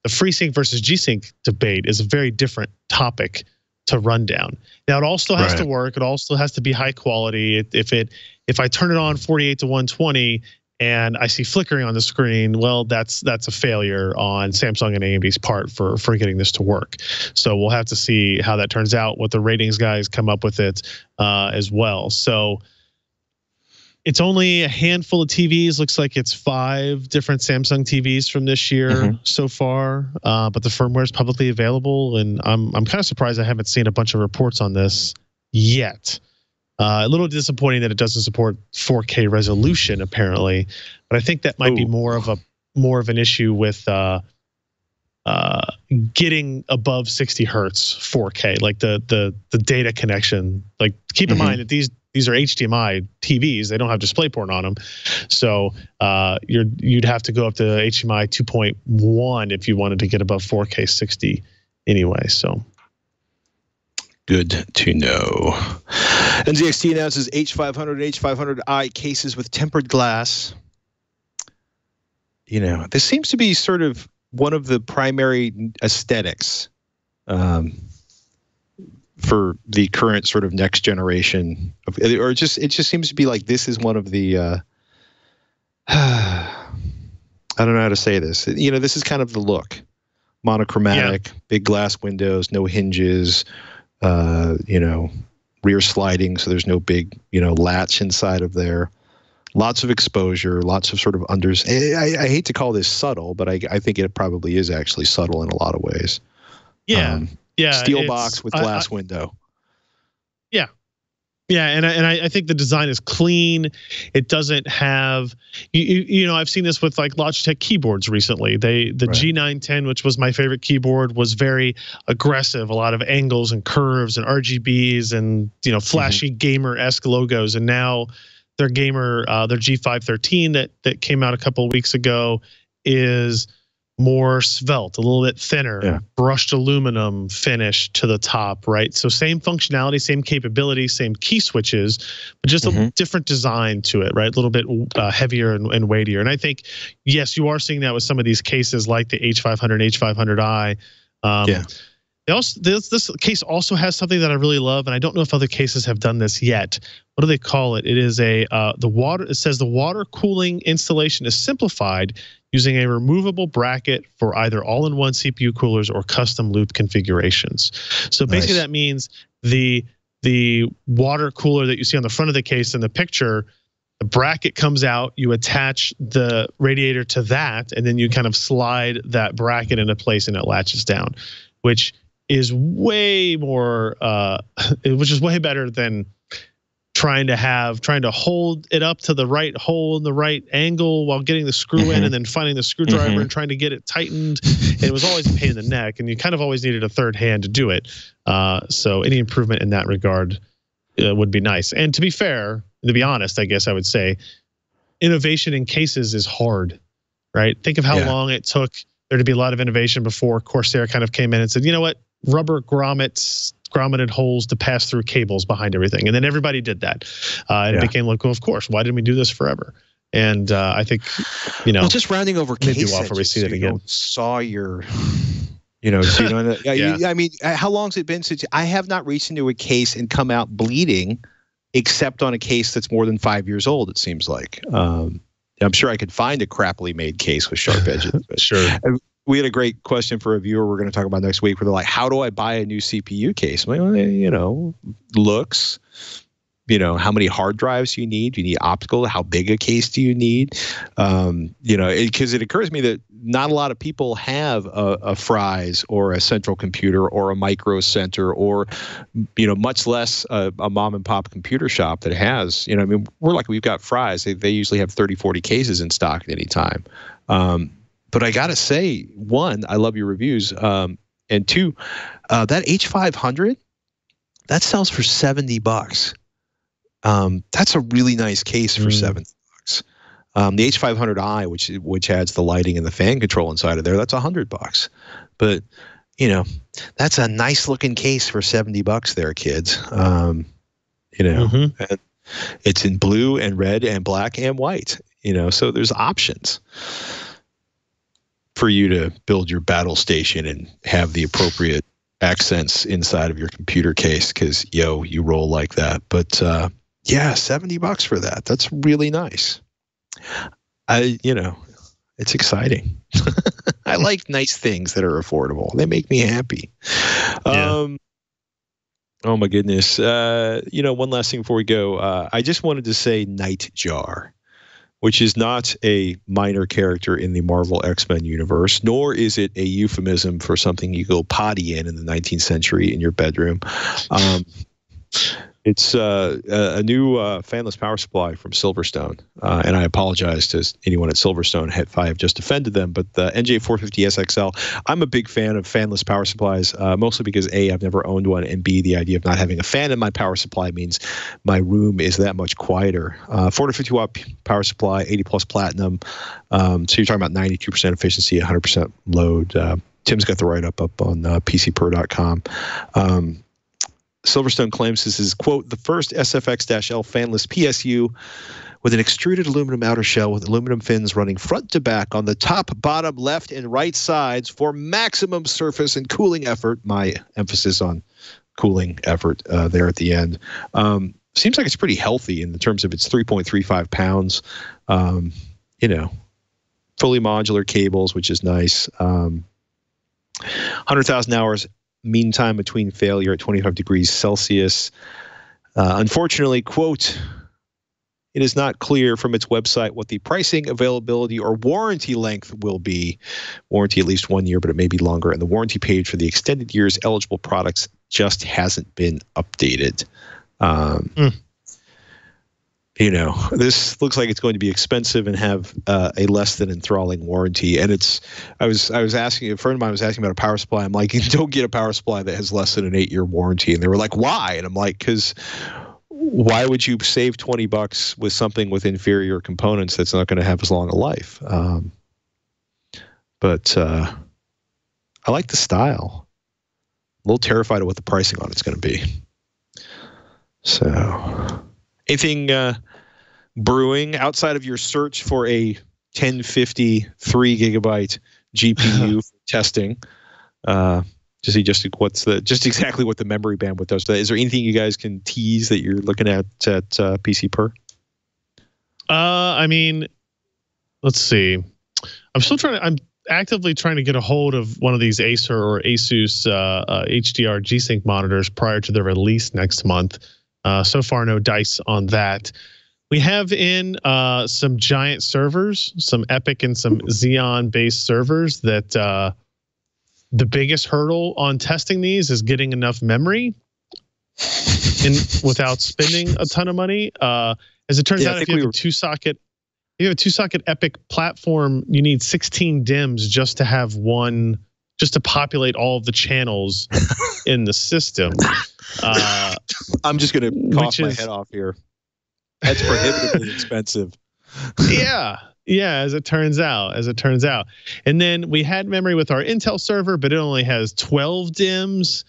FreeSync versus G-Sync debate is a very different topic to run down. Now it all still has to work. It all still has to be high quality. If I turn it on 48 to 120 and I see flickering on the screen, well, that's a failure on Samsung and AMD's part for getting this to work. So we'll have to see how that turns out, what the ratings guys come up with it as well. So it's only a handful of TVs. Looks like it's 5 different Samsung TVs from this year so far, but the firmware is publicly available, and I'm kind of surprised I haven't seen a bunch of reports on this yet. A little disappointing that it doesn't support 4K resolution apparently, but I think that might be more of an issue with getting above 60 hertz 4K, like the data connection. Like keep in mind that these are HDMI TVs; they don't have DisplayPort on them, so you'd have to go up to HDMI 2.1 if you wanted to get above 4K 60 anyway. So. Good to know. NZXT announces H500 and H500i cases with tempered glass. This seems to be sort of one of the primary aesthetics for the current sort of next generation of, or it just seems to be like this is one of the I don't know how to say this. This is kind of the look. Monochromatic, big glass windows, no hinges. Rear sliding, so there's no big, latch inside of there. Lots of exposure, lots of sort of I hate to call this subtle, but I think it probably is actually subtle in a lot of ways. Yeah. Steel box with glass window. Yeah. Yeah, and I think the design is clean. It doesn't have you know, I've seen this with like Logitech keyboards recently. The G910, which was my favorite keyboard, was very aggressive, a lot of angles and curves and RGBs and, you know, flashy gamer-esque logos. And now their G513 that came out a couple of weeks ago is more svelte, a little bit thinner, brushed aluminum finish to the top, right? So same functionality, same capability, same key switches, but just a different design to it, right? A little bit heavier and weightier. And I think, yes, you are seeing that with some of these cases like the H500, H500i. This case also has something that I really love, and I don't know if other cases have done this yet. What do they call it? It is it says the water cooling installation is simplified using a removable bracket for either all-in-one CPU coolers or custom loop configurations. So basically that means the water cooler that you see on the front of the case in the picture, the bracket comes out, you attach the radiator to that, and then you kind of slide that bracket into place and it latches down, which is way more, which is way better than trying to hold it up to the right hole in the right angle while getting the screw in and then finding the screwdriver and trying to get it tightened. And it was always a pain in the neck, and you kind of always needed a third hand to do it. So any improvement in that regard would be nice. And to be fair, to be honest, I guess I would say innovation in cases is hard, right? Think of how long it took there to be a lot of innovation before Corsair kind of came in and said, you know what, rubber grommeted holes to pass through cables behind everything. And then everybody did that. And it became like, well, of course, why didn't we do this forever? And I think, you know, just rounding over case before we see that again. Saw your, you know, so I mean, how long's it been since I have not reached into a case and come out bleeding, except on a case that's more than 5 years old, it seems like. I'm sure I could find a crappily made case with sharp edges. Sure. We had a great question for a viewer we're going to talk about next week where they're like, how do I buy a new CPU case? I'm like, well, you know, looks, you know, how many hard drives you need? Do you need optical? How big a case do you need? You know, because it occurs to me that not a lot of people have a Fry's or a central computer or a micro center or, you know, much less a mom and pop computer shop that has, you know, I mean, we've got Fry's. They usually have 30, 40 cases in stock at any time. But I got to say, one, I love your reviews. And two, that H500, that sells for $70. That's a really nice case for $70. The H500i, which adds the lighting and the fan control inside of there, that's $100. But, you know, that's a nice looking case for $70 there, kids. You know, and it's in blue and red and black and white, you know, so there's options for you to build your battle station and have the appropriate accents inside of your computer case because, you roll like that. But yeah, $70 for that. That's really nice. You know, it's exciting. I like nice things that are affordable. They make me happy. Oh my goodness. You know, one last thing before we go. I just wanted to say Nightjar, which is not a minor character in the Marvel X-Men universe, nor is it a euphemism for something you go potty in the 19th century in your bedroom. It's a new fanless power supply from Silverstone. And I apologize to anyone at Silverstone if I have just offended them, but the NJ450SXL, I'm a big fan of fanless power supplies, mostly because A, I've never owned one, and B, the idea of not having a fan in my power supply means my room is that much quieter. 450 watt power supply, 80 plus platinum. So you're talking about 92% efficiency, 100% load. Tim's got the write-up up on PCPer.com. Silverstone claims this is, quote, the first SFX-L fanless PSU with an extruded aluminum outer shell with aluminum fins running front to back on the top, bottom, left, and right sides for maximum surface and cooling effort. My emphasis on cooling effort there at the end. Seems like it's pretty healthy in terms of its 3.35 pounds. You know, fully modular cables, which is nice. 100,000 hours mean time between failure at 25 degrees Celsius. Unfortunately, quote, It is not clear from its website what the pricing, availability, or warranty length will be. Warranty at least 1 year, but it may be longer. And the warranty page for the extended years eligible products just hasn't been updated. You know, this looks like it's going to be expensive and have a less than enthralling warranty. And I was asking, a friend of mine was asking about a power supply. I'm like, don't get a power supply that has less than an 8-year warranty. And they were like, why? And I'm like, because why would you save $20 with something with inferior components that's not going to have as long a life? But I like the style. A little terrified of what the pricing on it's going to be. So, anything brewing outside of your search for a 1050 3 gigabyte GPU for testing? Just exactly what the memory bandwidth does. Is there anything you guys can tease that you're looking at PC Per? I mean, let's see. I'm actively trying to get a hold of one of these Acer or Asus HDR G-Sync monitors prior to their release next month. So far, no dice on that. We have in some giant servers, some Epic and some Xeon-based servers that the biggest hurdle on testing these is getting enough memory without spending a ton of money. As it turns out, if you have a two-socket Epic platform, you need 16 DIMMs just to have one, just to populate all of the channels in the system. I'm just going to cough my head off here. That's prohibitively expensive. Yeah, as it turns out. And then we had memory with our Intel server, but it only has 12 DIMMs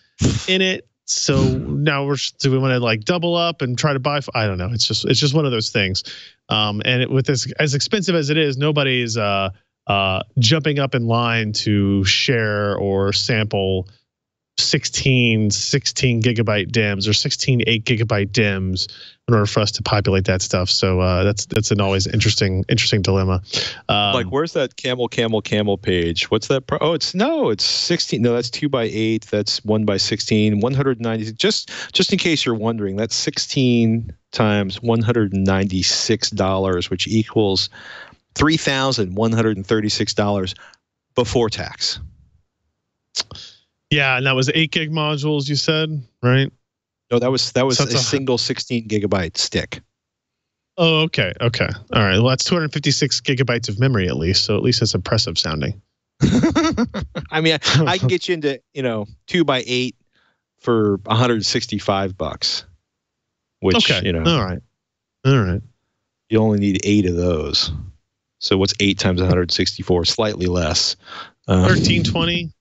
in it. So now do we want to like double up and try to buy? I don't know. It's just one of those things. And with this, as expensive as it is, nobody's jumping up in line to share or sample 16 gigabyte DIMMs or 16 8 gigabyte DIMMs in order for us to populate that stuff. So that's an always interesting dilemma. Like, where's that camel page? What's that? It's 16. No, that's 2x8. That's 1x16. 190. Just in case you're wondering, that's 16 times $196, which equals $3,136 before tax. Yeah, and that was 8 gig modules, you said, right? No, that was a single 16 gigabyte stick. Oh, okay. All right. Well, that's 256 gigabytes of memory at least, so at least it's impressive sounding. I mean, I can get you into 2x8 for $165, which all right. You only need 8 of those. So what's 8 times 164? Slightly less. 1320.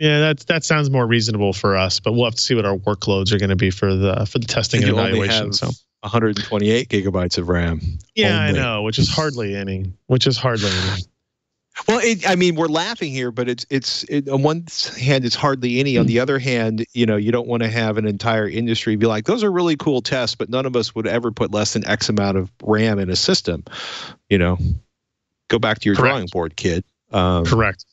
Yeah, that sounds more reasonable for us, but we'll have to see what our workloads are going to be for the testing and evaluation. So 128 gigabytes of RAM. Yeah, only. I know, which is hardly any. Well, we're laughing here, but it's on one hand it's hardly any. On the other hand, you don't want to have an entire industry be like, those are really cool tests, but none of us would ever put less than X amount of RAM in a system. Go back to your drawing board, kid. Correct.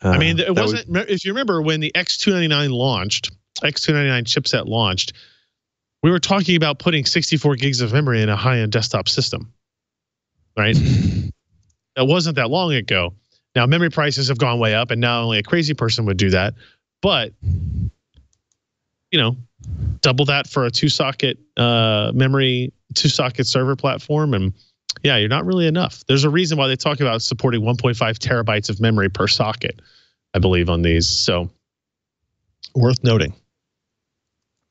It wasn't. If you remember when the X299 chipset launched, we were talking about putting 64 gigs of memory in a high-end desktop system, right? That wasn't that long ago. Now memory prices have gone way up, and now only a crazy person would do that. But double that for a two-socket server platform, and yeah, you're not really enough. There's a reason why they talk about supporting 1.5 terabytes of memory per socket, I believe, on these. So worth noting.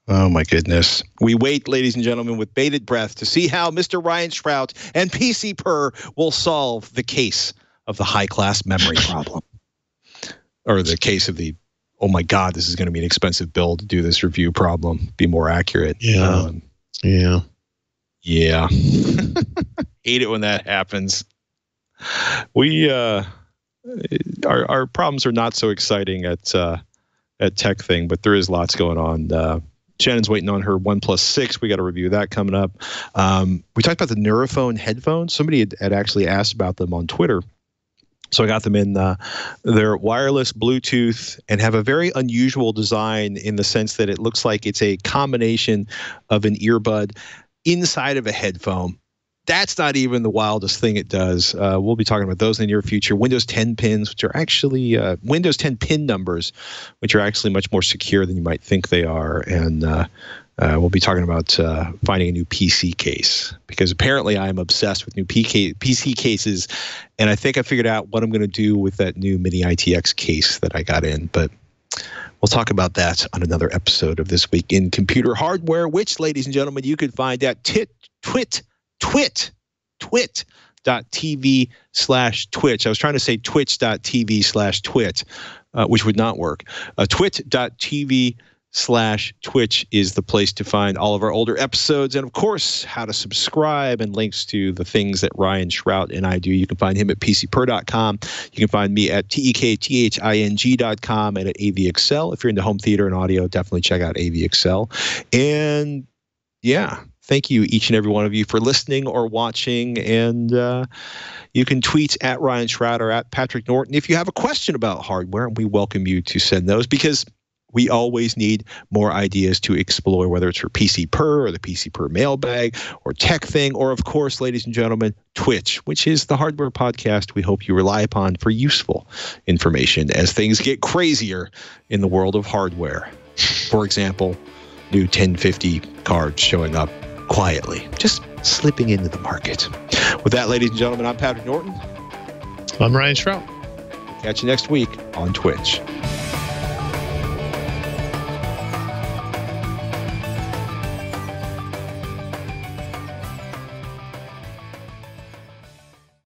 Oh my goodness. We wait, ladies and gentlemen, with bated breath to see how Mr. Ryan Shrout and PC Per will solve the case of the high-class memory problem. Or the case of the, oh my God, this is going to be an expensive bill to do this review problem. Be more accurate. Yeah. Yeah. Hate it when that happens. We our problems are not so exciting at Tech Thing, but there is lots going on. Shannon's waiting on her OnePlus 6. We got to review that coming up. We talked about the Neurophone headphones. Somebody had actually asked about them on Twitter. So I got them in they're wireless Bluetooth and have a very unusual design in the sense that it looks like it's a combination of an earbud inside of a headphone. That's not even the wildest thing it does. We'll be talking about those in the near future. Windows 10 pins, which are actually Windows 10 pin numbers, which are actually much more secure than you might think they are. And we'll be talking about finding a new PC case, because apparently I am obsessed with new PC cases. And I think I figured out what I'm going to do with that new Mini ITX case that I got in. But we'll talk about that on another episode of This Week in Computer Hardware, which, ladies and gentlemen, you can find at twit.tv/twitch. I was trying to say twitch.tv/twit, which would not work. Twit.tv/twitch is the place to find all of our older episodes, and of course, how to subscribe and links to the things that Ryan Shrout and I do. You can find him at PCPer.com. You can find me at TEKTHING.com and at AVXL. If you're into home theater and audio, definitely check out AVXL. And yeah, thank you, each and every one of you, for listening or watching. And you can tweet at Ryan Shrout or at Patrick Norton if you have a question about hardware. And we welcome you to send those, because we always need more ideas to explore, whether it's for PC Per or the PC Per mailbag or Tech Thing, or, of course, ladies and gentlemen, Twitch, which is the hardware podcast we hope you rely upon for useful information as things get crazier in the world of hardware. For example, new 1050 cards showing up quietly, just slipping into the market. With that, ladies and gentlemen, I'm Patrick Norton. I'm Ryan Shrout. Catch you next week on Twitch.